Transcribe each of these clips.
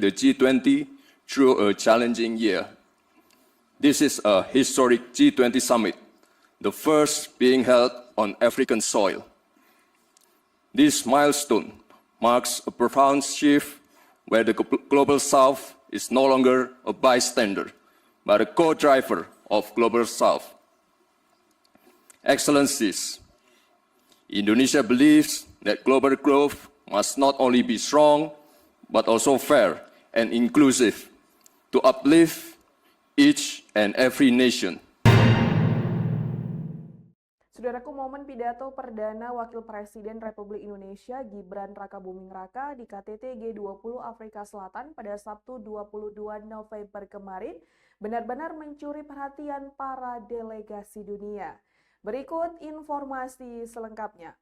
the G20 through a challenging year. This is a historic G20 summit, the first being held on African soil. This milestone marks a profound shift where the Global South is no longer a bystander, but a co-driver of Global South. Excellencies, Indonesia believes that global growth must not only be strong, but also fair and inclusive to uplift each and every nation. Saudaraku, momen pidato perdana Wakil Presiden Republik Indonesia Gibran Rakabuming Raka di KTT G20 Afrika Selatan pada Sabtu 22 November kemarin benar-benar mencuri perhatian para delegasi dunia. Berikut informasi selengkapnya.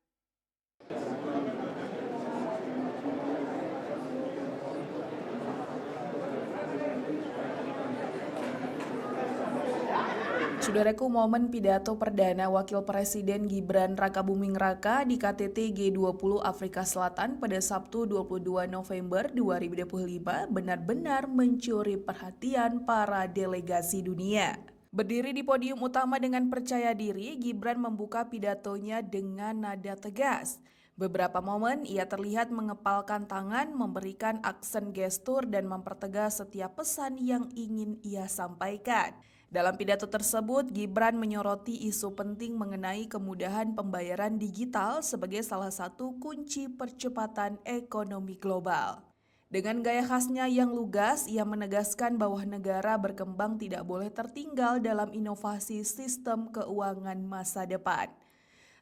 Saudaraku, momen pidato perdana Wakil Presiden Gibran Rakabuming Raka di KTT G20 Afrika Selatan pada Sabtu 22 November 2025 benar-benar mencuri perhatian para delegasi dunia. Berdiri di podium utama dengan percaya diri, Gibran membuka pidatonya dengan nada tegas. Beberapa momen ia terlihat mengepalkan tangan, memberikan aksen gestur dan mempertegas setiap pesan yang ingin ia sampaikan. Dalam pidato tersebut, Gibran menyoroti isu penting mengenai kemudahan pembayaran digital sebagai salah satu kunci percepatan ekonomi global. Dengan gaya khasnya yang lugas, ia menegaskan bahwa negara berkembang tidak boleh tertinggal dalam inovasi sistem keuangan masa depan.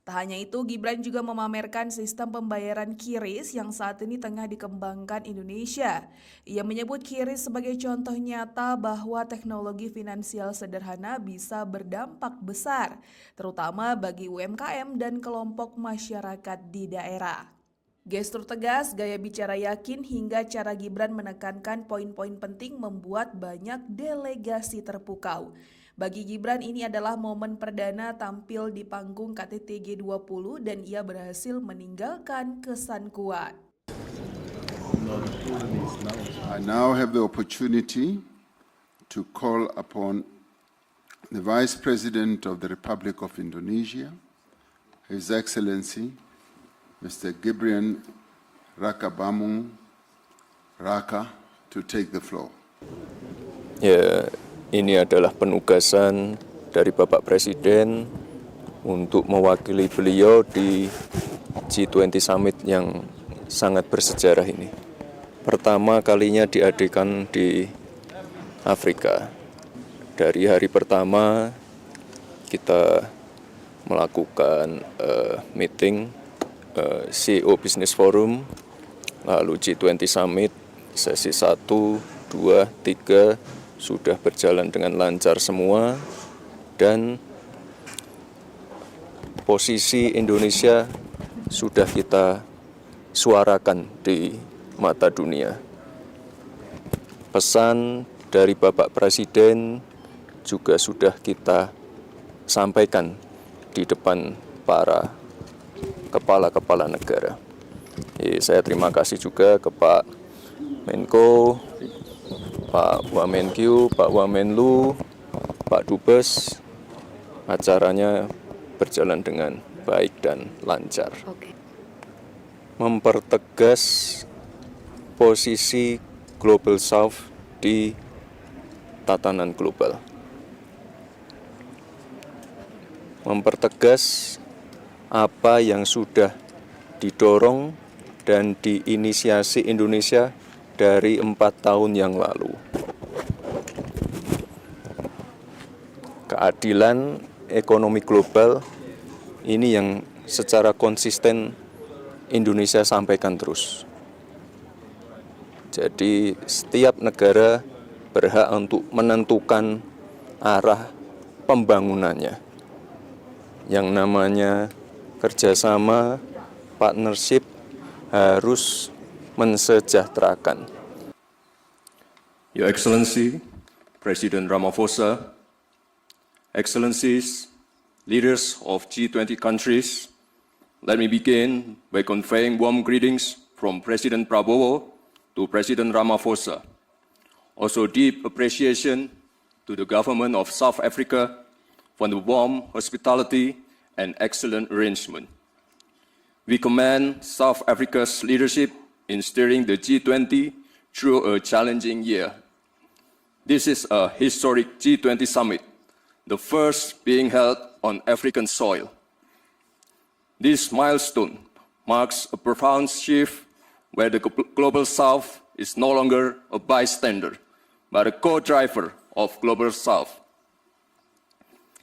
Tak hanya itu, Gibran juga memamerkan sistem pembayaran QRIS yang saat ini tengah dikembangkan Indonesia. Ia menyebut QRIS sebagai contoh nyata bahwa teknologi finansial sederhana bisa berdampak besar, terutama bagi UMKM dan kelompok masyarakat di daerah. Gestur tegas, gaya bicara yakin, hingga cara Gibran menekankan poin-poin penting membuat banyak delegasi terpukau. Bagi Gibran, ini adalah momen perdana tampil di panggung KTT G20 dan ia berhasil meninggalkan kesan kuat. I now have the opportunity to call upon the Vice President of the Republic of Indonesia, His Excellency, Mr. Gibran Rakabuming Raka, to take the floor. Ini adalah penugasan dari Bapak Presiden untuk mewakili beliau di G20 Summit yang sangat bersejarah ini. Pertama kalinya diadakan di Afrika. Dari hari pertama kita melakukan meeting CEO Business Forum, lalu G20 Summit, sesi 1, 2, 3, sudah berjalan dengan lancar semua, dan posisi Indonesia sudah kita suarakan di mata dunia. Pesan dari Bapak Presiden juga sudah kita sampaikan di depan para kepala-kepala negara. Saya terima kasih juga ke Pak Menko, Pak Wamenkyu, Pak Wamenlu, Pak Dubes. Acaranya berjalan dengan baik dan lancar. Mempertegas posisi Global South di tatanan global. Mempertegas apa yang sudah didorong dan diinisiasi Indonesia dari 4 tahun yang lalu. Keadilan ekonomi global ini yang secara konsisten Indonesia sampaikan terus. Jadi setiap negara berhak untuk menentukan arah pembangunannya. Yang namanya kerjasama, partnership harus mensejahterakan. Your Excellency, President Ramaphosa, Excellencies, leaders of G20 countries, let me begin by conveying warm greetings from President Prabowo to President Ramaphosa. Also deep appreciation to the government of South Africa for the warm hospitality and excellent arrangement. We commend South Africa's leadership in steering the G20 through a challenging year. This is a historic G20 summit, the first being held on African soil. This milestone marks a profound shift where the Global South is no longer a bystander, but a co-driver of Global South.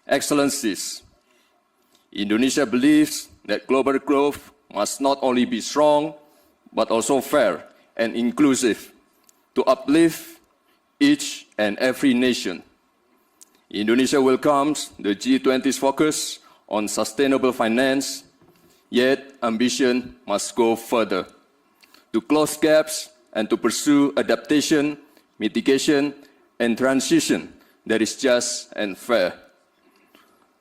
Excellencies, Indonesia believes that global growth must not only be strong, but also fair and inclusive to uplift each and every nation. Indonesia welcomes the G20's focus on sustainable finance, yet ambition must go further to close gaps and to pursue adaptation, mitigation, and transition that is just and fair.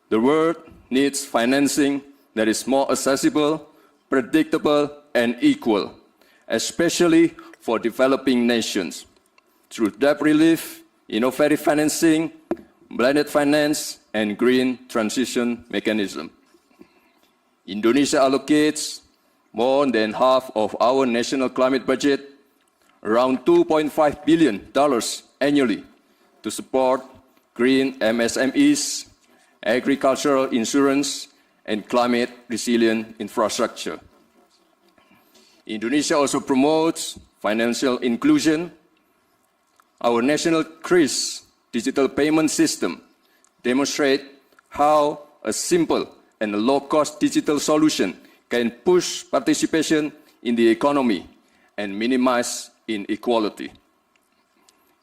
The world needs financing that is more accessible, predictable, and equal, especially for developing nations, through debt relief, innovative financing, blended finance, and green transition mechanism. Indonesia allocates more than half of our national climate budget, around $2.5 billion annually, to support green MSMEs, agricultural insurance, and climate-resilient infrastructure. Indonesia also promotes financial inclusion. Our national CRIS digital payment system demonstrates how a simple and a low-cost digital solution can push participation in the economy and minimize inequality.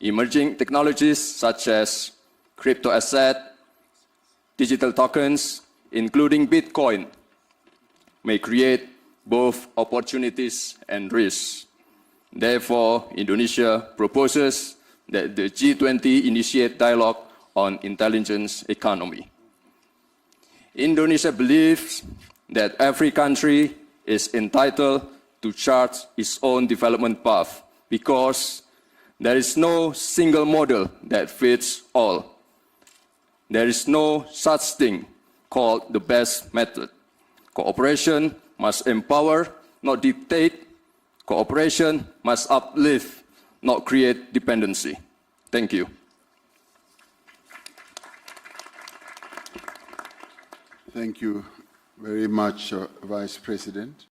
Emerging technologies such as crypto asset, digital tokens, including Bitcoin, may create both opportunities and risks. Therefore, Indonesia proposes that the G20 initiate dialogue on intelligence economy. Indonesia believes that every country is entitled to chart its own development path because there is no single model that fits all. There is no such thing called the best method. Cooperation must empower, not dictate. Cooperation must uplift, not create dependency. Thank you. Thank you very much, Vice President.